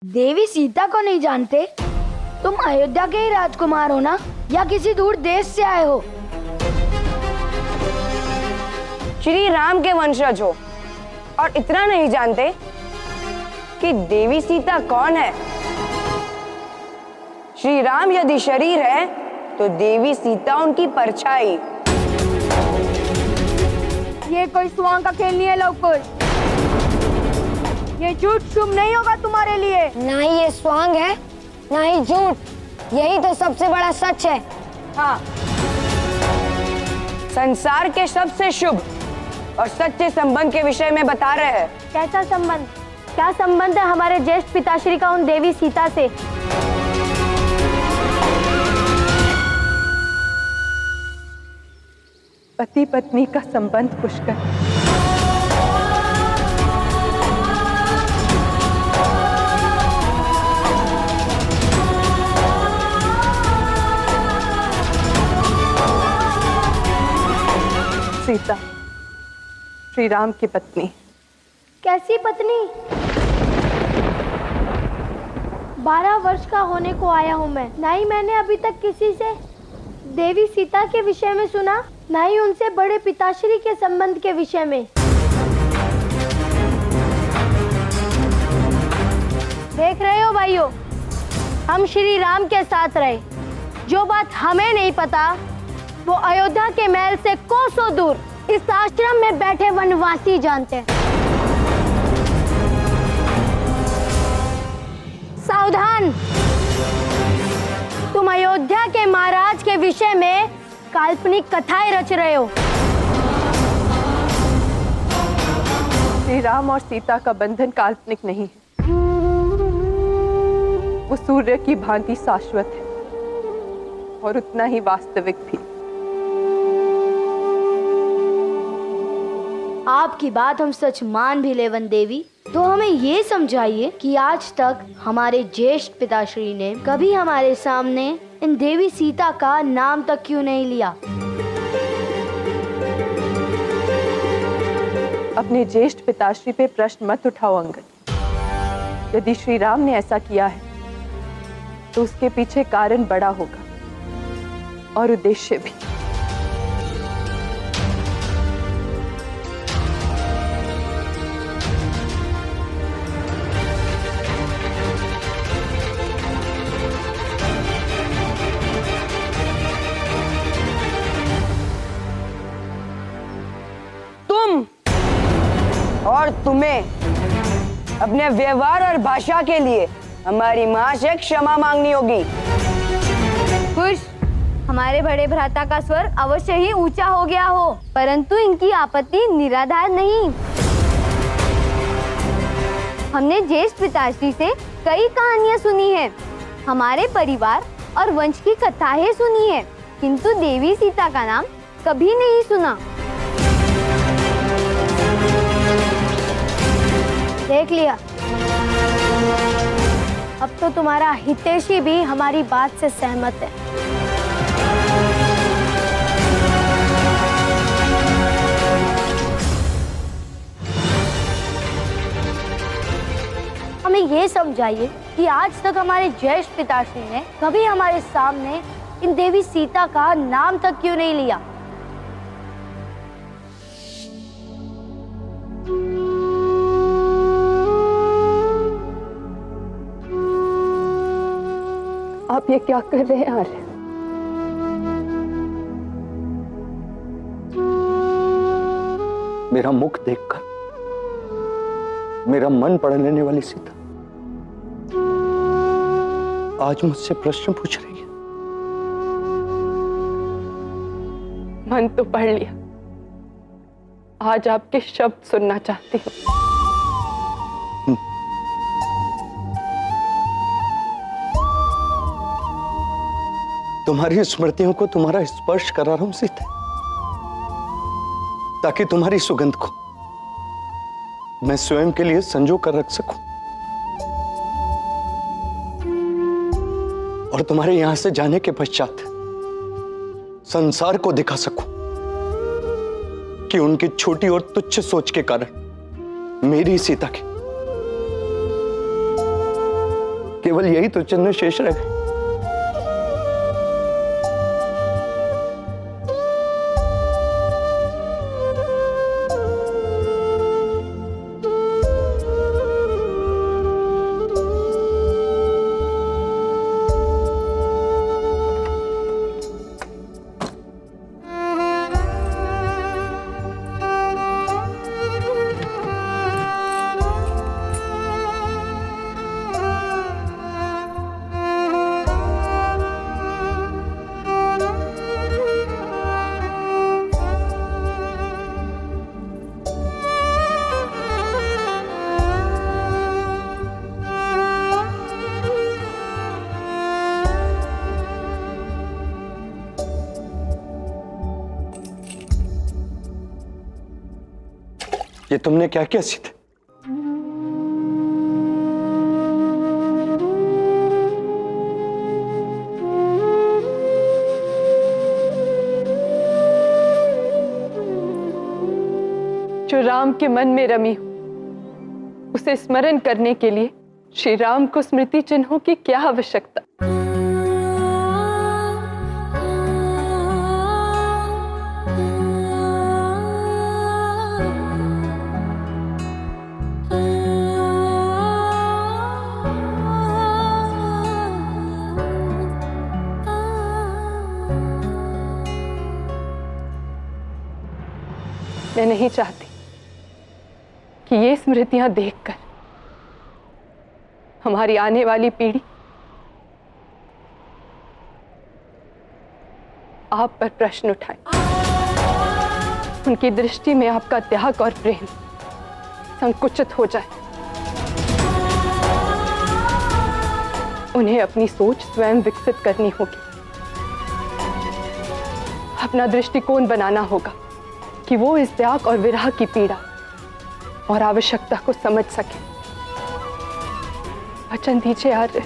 देवी सीता को नहीं जानते? तुम अयोध्या के ही राजकुमार हो ना, या किसी दूर देश से आए हो? श्री राम के वंशज हो और इतना नहीं जानते कि देवी सीता कौन है। श्री राम यदि शरीर है तो देवी सीता उनकी परछाई। ये कोई स्वांग का खेल नहीं है लवकुश। ये झूठ शुभ नहीं होगा तुम्हारे लिए। ना ही ये स्वांग है, ना ही झूठ। यही तो सबसे बड़ा सच है। हाँ, संसार के सबसे शुभ और सच्चे संबंध के विषय में बता रहे हैं। कैसा संबंध? क्या संबंध है हमारे ज्येष्ठ पिताश्री का उन देवी सीता से? पति पत्नी का संबंध पुष्कर। सीता श्री राम की पत्नी। कैसी पत्नी? 12 वर्ष का होने को आया हूँ मैं। ना ही मैंने अभी तक किसी से देवी सीता के विषय में सुना, ना ही उनसे बड़े पिताश्री के संबंध के विषय में। देख रहे हो भाइयों, हम श्री राम के साथ रहे। जो बात हमें नहीं पता वो अयोध्या के महल से कोसों दूर इस आश्रम में बैठे वनवासी जानते हैं। सावधान! तुम अयोध्या के महाराज के विषय में काल्पनिक कथाएं रच रहे हो। श्री राम और सीता का बंधन काल्पनिक नहीं है, वो सूर्य की भांति शाश्वत है और उतना ही वास्तविक भी। आपकी बात हम सच मान भी लेवन देवी, तो हमें ये समझाइए कि आज तक हमारे ज्येष्ठ पिताश्री ने कभी हमारे सामने इन देवी सीता का नाम तक क्यों नहीं लिया? अपने ज्येष्ठ पिताश्री पे प्रश्न मत उठाओ अंगद। यदि श्री राम ने ऐसा किया है तो उसके पीछे कारण बड़ा होगा और उद्देश्य भी। और तुम्हें अपने व्यवहार और भाषा के लिए हमारी मां से क्षमा मांगनी होगी। खुश, हमारे बड़े भ्राता का स्वर अवश्य ही ऊंचा हो गया हो, परंतु इनकी आपत्ति निराधार नहीं। हमने ज्येष्ठ पिताश्री से कई कहानियां सुनी हैं, हमारे परिवार और वंश की कथाएं सुनी है, किंतु देवी सीता का नाम कभी नहीं सुना। देख लिया, अब तो तुम्हारा हितैषी भी हमारी बात से सहमत है। हमें ये समझाइए कि आज तक हमारे ज्येष्ठ पिताश्री ने कभी हमारे सामने इन देवी सीता का नाम तक क्यों नहीं लिया? आप ये क्या कर रहे हैं आर्य? मेरा मुख देखकर मेरा मन पढ़ लेने वाली सीता आज मुझसे प्रश्न पूछ रही है। मन तो पढ़ लिया, आज आपके शब्द सुनना चाहती हूँ। तुम्हारी स्मृतियों को तुम्हारा स्पर्श करा रहा हूं सीता, ताकि तुम्हारी सुगंध को मैं स्वयं के लिए संजो कर रख सकूं और तुम्हारे यहां से जाने के पश्चात संसार को दिखा सकूं कि उनकी छोटी और तुच्छ सोच के कारण मेरी सीता के केवल यही तो चिन्ह शेष रह गए। ये तुमने क्या किया सीता? जो राम के मन में रमी हो, उसे स्मरण करने के लिए श्री राम को स्मृति चिन्हों की क्या आवश्यकता? मैं नहीं चाहती कि ये स्मृतियां देखकर हमारी आने वाली पीढ़ी आप पर प्रश्न उठाए। उनकी दृष्टि में आपका त्याग और प्रेम संकुचित हो जाए। उन्हें अपनी सोच स्वयं विकसित करनी होगी। अपना दृष्टिकोण बनाना होगा कि वो इस त्याग और विरह की पीड़ा और आवश्यकता को समझ सके। वचन दीजिए आर्य,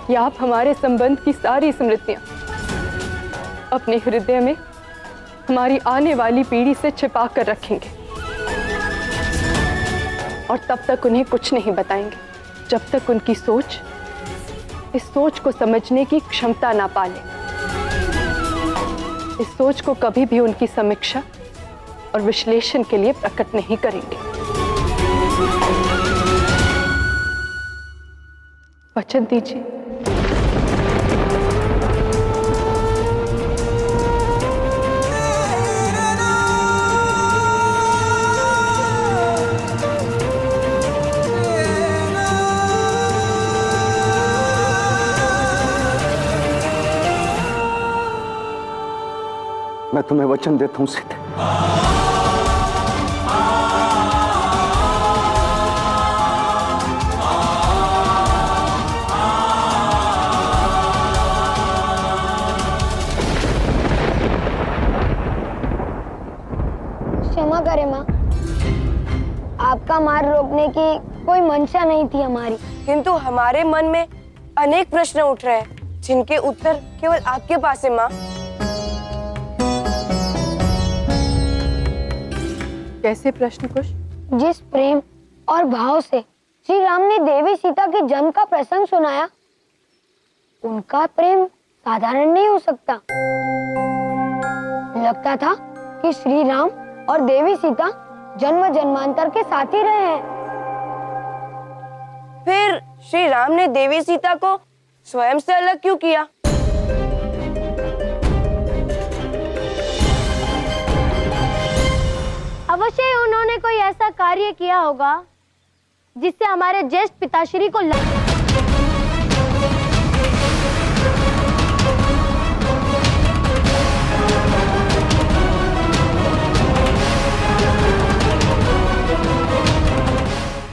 कि आप हमारे संबंध की सारी स्मृतियां अपने हृदय में हमारी आने वाली पीढ़ी से छिपा कर रखेंगे और तब तक उन्हें कुछ नहीं बताएंगे जब तक उनकी सोच इस सोच को समझने की क्षमता ना पाले। इस सोच को कभी भी उनकी समीक्षा और विश्लेषण के लिए प्रकट नहीं करेंगे। वचन दीजिए। मैं तुम्हें वचन देता हूं सीता, क्षमा करें माँ, आपका मार रोकने की कोई मंशा नहीं थी हमारी। किंतु हमारे मन में अनेक प्रश्न उठ रहे हैं जिनके उत्तर केवल आपके पास है माँ। कैसे प्रश्न कुश? जिस प्रेम और भाव से श्री राम ने देवी सीता के जन्म का प्रसंग सुनाया, उनका प्रेम साधारण नहीं हो सकता। लगता था कि श्री राम और देवी सीता जन्म जन्मांतर के साथी रहे हैं। फिर श्री राम ने देवी सीता को स्वयं से अलग क्यों किया? अवश्य ही उन्होंने कोई ऐसा कार्य किया होगा जिससे हमारे ज्येष्ठ पिताश्री को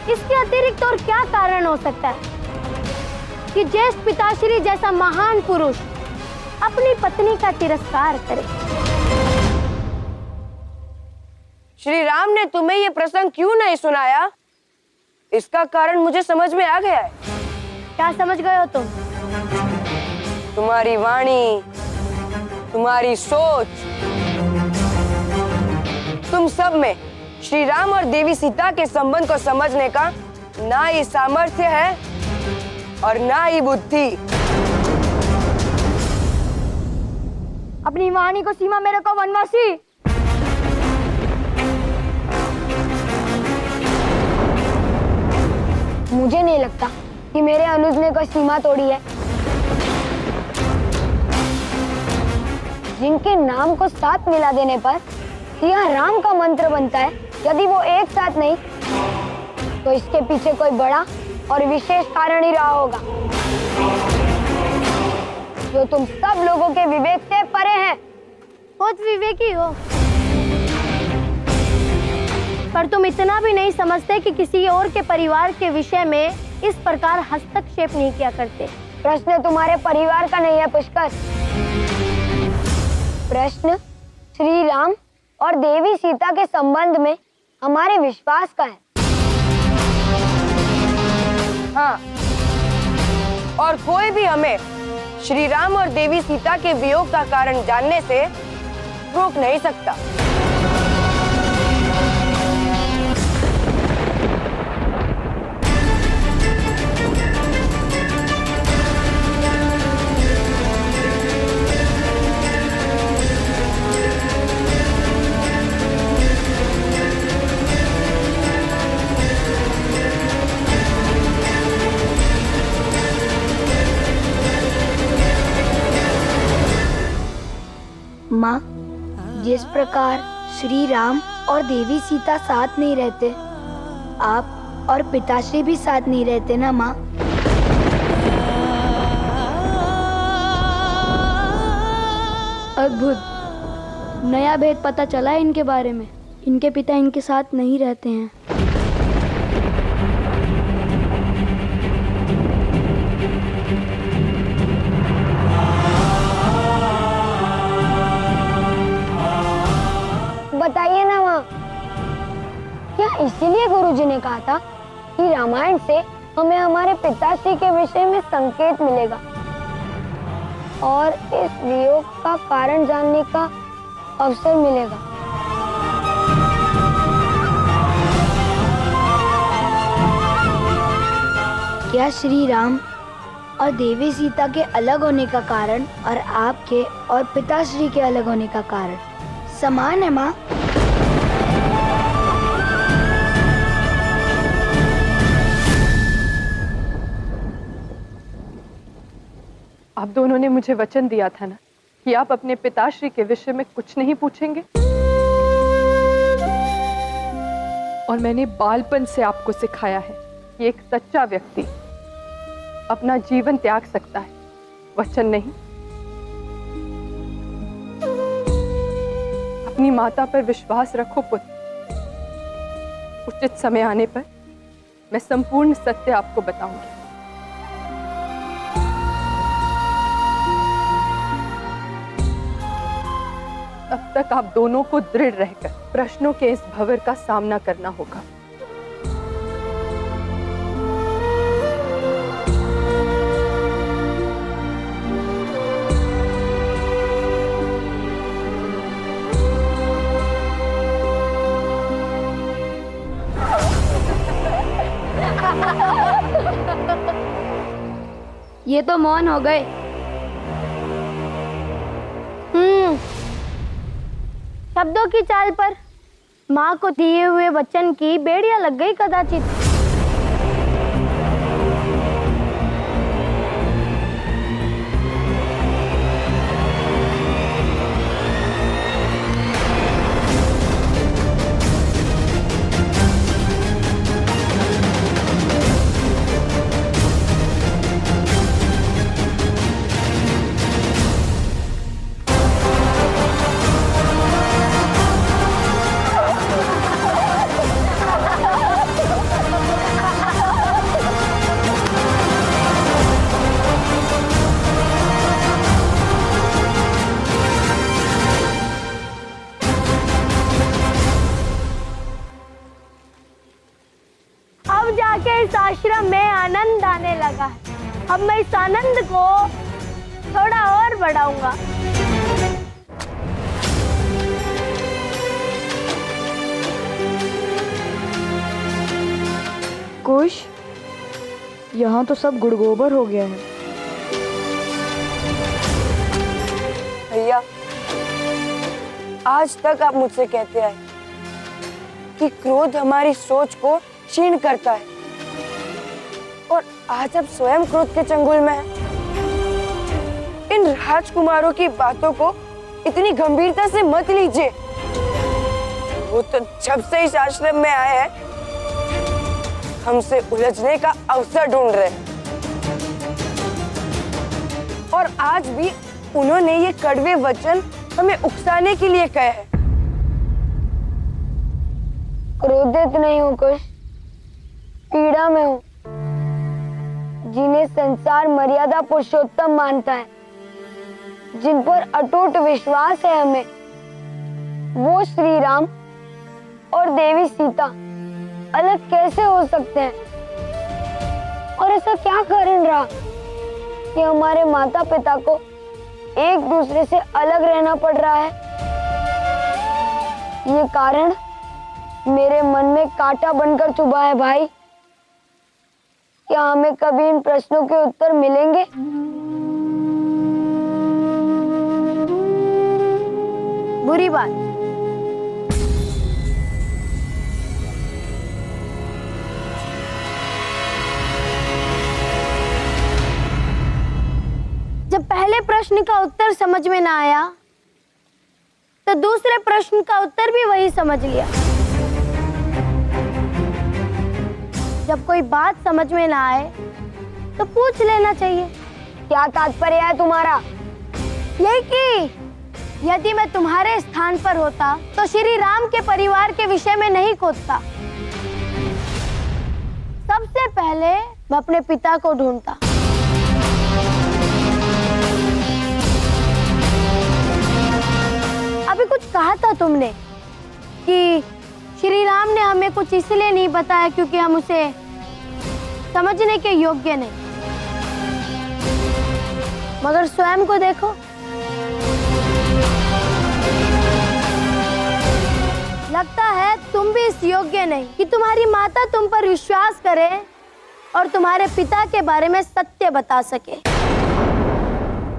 इसके अतिरिक्त और क्या कारण हो सकता है कि ज्येष्ठ पिताश्री जैसा महान पुरुष अपनी पत्नी का तिरस्कार करे? श्री राम ने तुम्हें ये प्रसंग क्यों नहीं सुनाया, इसका कारण मुझे समझ में आ गया है। क्या समझ गए हो तुम? तुम्हारी वाणी, तुम्हारी सोच, तुम सब में श्री राम और देवी सीता के संबंध को समझने का ना ही सामर्थ्य है और ना ही बुद्धि। अपनी वाणी को सीमा मेरे को वनवासी। मुझे नहीं लगता कि मेरे अनुज ने कोई सीमा तोड़ी है। जिनके नाम को साथ मिला देने पर यह राम का मंत्र बनता है, यदि वो एक साथ नहीं तो इसके पीछे कोई बड़ा और विशेष कारण ही रहा होगा जो तुम सब लोगों के विवेक से परे है। बहुत विवेकी हो, पर तुम इतना भी नहीं समझते कि किसी और के परिवार के विषय में इस प्रकार हस्तक्षेप नहीं किया करते। प्रश्न तुम्हारे परिवार का नहीं है पुष्कर, प्रश्न श्री राम और देवी सीता के संबंध में हमारे विश्वास का है। हाँ, और कोई भी हमें श्री राम और देवी सीता के वियोग का कारण जानने से रोक नहीं सकता। माँ, जिस प्रकार श्री राम और देवी सीता साथ नहीं रहते, आप और पिताश्री भी साथ नहीं रहते ना माँ। अद्भुत, नया भेद पता चला है इनके बारे में। इनके पिता इनके साथ नहीं रहते हैं। बताइए ना माँ, क्या इसीलिए गुरुजी ने कहा था कि रामायण से हमें हमारे पिताश्री के विषय में संकेत मिलेगा और इस वियोग का कारण जानने का अवसर मिलेगा? क्या श्री राम और देवी सीता के अलग होने का कारण और आपके और पिताश्री के अलग होने का कारण समान है माँ? आप दोनों ने मुझे वचन दिया था ना कि आप अपने पिताश्री के विषय में कुछ नहीं पूछेंगे, और मैंने बालपन से आपको सिखाया है कि एक सच्चा व्यक्ति अपना जीवन त्याग सकता है, वचन नहीं। अपनी माता पर विश्वास रखो पुत्र। उचित समय आने पर मैं संपूर्ण सत्य आपको बताऊंगी। तब तक आप दोनों को दृढ़ रहकर प्रश्नों के इस भंवर का सामना करना होगा। ये तो मौन हो गए। शब्दों की चाल पर माँ को दिए हुए वचन की बेड़िया लग गई कदाचित। इस आश्रम में आनंद आने लगा है। अब मैं इस आनंद को थोड़ा और बढ़ाऊंगा। कुश, यहाँ तो सब गुड़गोबर हो गया है। भैया, आज तक आप मुझसे कहते आए कि क्रोध हमारी सोच को क्षीण करता है, और आज आप स्वयं क्रोध के चंगुल में हैं। इन राजकुमारों की बातों को इतनी गंभीरता से मत लीजिए। वो तो जब से इस आश्रम में आए हैं, हमसे उलझने का अवसर ढूंढ रहे हैं, और आज भी उन्होंने ये कड़वे वचन हमें उकसाने के लिए कहे हैं। क्रोधित नहीं हूँ कुछ, पीड़ा में हूँ। जिन्हें संसार मर्यादा पुरुषोत्तम मानता है, जिन पर अटूट विश्वास है हमें, वो श्री राम और देवी सीता अलग कैसे हो सकते हैं? और ऐसा क्या कारण रहा कि हमारे माता पिता को एक दूसरे से अलग रहना पड़ रहा है? ये कारण मेरे मन में कांटा बनकर चुभा है भाई। क्या हमें कभी इन प्रश्नों के उत्तर मिलेंगे? बुरी बात। जब पहले प्रश्न का उत्तर समझ में ना आया, तो दूसरे प्रश्न का उत्तर भी वही समझ लिया। जब कोई बात समझ में ना आए, तो पूछ लेना चाहिए। क्या तात्पर्य है तुम्हारा? यही कि यदि मैं तुम्हारे स्थान पर होता, तो श्री राम के परिवार के विषय में नहीं खोजता। सबसे पहले मैं अपने पिता को ढूंढता। अभी कुछ कहा था तुमने कि श्री राम ने हमें कुछ इसलिए नहीं बताया क्योंकि हम उसे समझने के योग्य नहीं। मगर स्वयं को देखो, लगता है तुम भी इस योग्य नहीं कि तुम्हारी माता तुम पर विश्वास करे और तुम्हारे पिता के बारे में सत्य बता सके।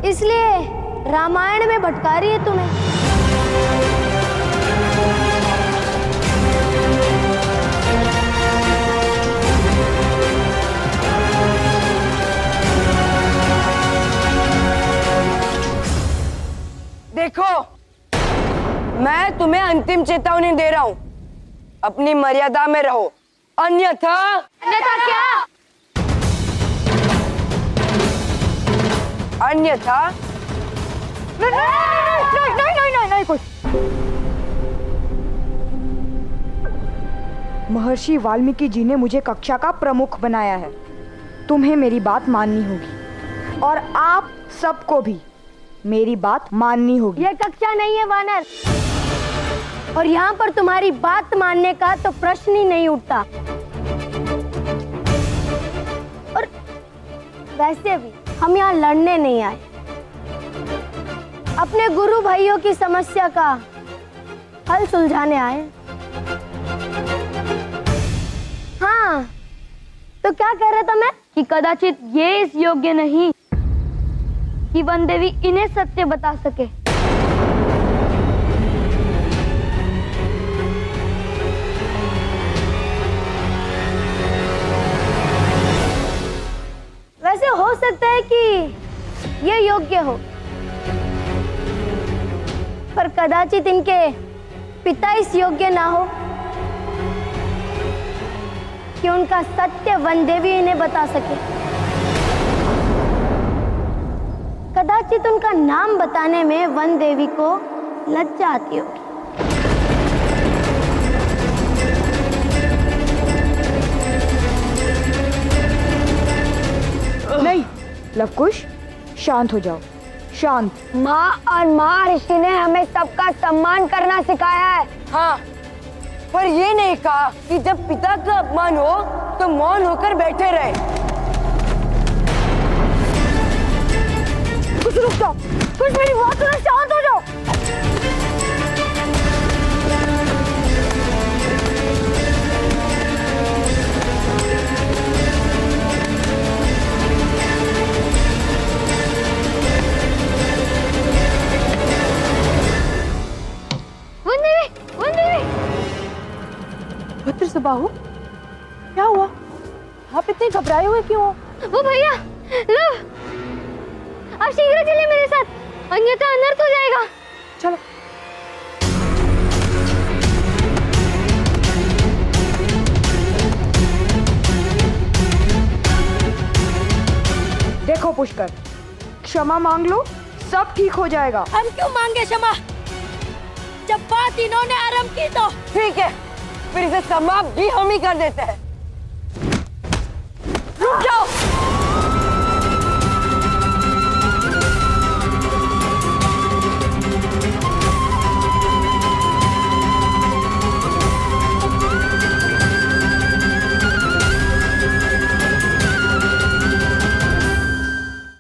इसलिए रामायण में भटका रही है तुम्हें। देखो, मैं तुम्हें अंतिम चेतावनी दे रहा हूं, अपनी मर्यादा में रहो, अन्यथा क्या? अन्यथा नहीं कुछ। महर्षि वाल्मीकि जी ने मुझे कक्षा का प्रमुख बनाया है। तुम्हें मेरी बात माननी होगी, और आप सबको भी मेरी बात माननी होगी। ये कक्षा नहीं है वानर, और यहाँ पर तुम्हारी बात मानने का तो प्रश्न ही नहीं उठता। और वैसे भी हम यहाँ लड़ने नहीं आए, अपने गुरु भाइयों की समस्या का हल सुलझाने आए। हाँ, तो क्या कह रहा था मैं कि कदाचित ये इस योग्य नहीं कि वन देवी इन्हें सत्य बता सके। वैसे हो सकता है कि ये योग्य हो, पर कदाचित इनके पिता इस योग्य ना हो कि उनका सत्य वन देवी इन्हें बता सके। कदाचित उनका नाम बताने में वन देवी को लज्जा आती होगी। नहीं लवकुश, शांत हो जाओ, शांत। माँ और महर्षि ने हमें सबका सम्मान करना सिखाया है। हाँ, पर ये नहीं कहा कि जब पिता का अपमान हो तो मौन होकर बैठे रहे। कुछ रुक जाओ, कुछ मेरी बात सुनो, शांत हो जाओ। बाहु, क्या हुआ? आप इतने घबराए हुए क्यों हो? वो भैया, लो, आप शीघ्र चलिए मेरे साथ, अन्यथा अनर्थ हो जाएगा। चलो। देखो पुष्कर, क्षमा मांग लो, सब ठीक हो जाएगा। हम क्यों मांगे क्षमा? जब बात इन्होंने आरंभ की तो ठीक है, फिर इसे समाप्त भी हम ही कर देते हैं।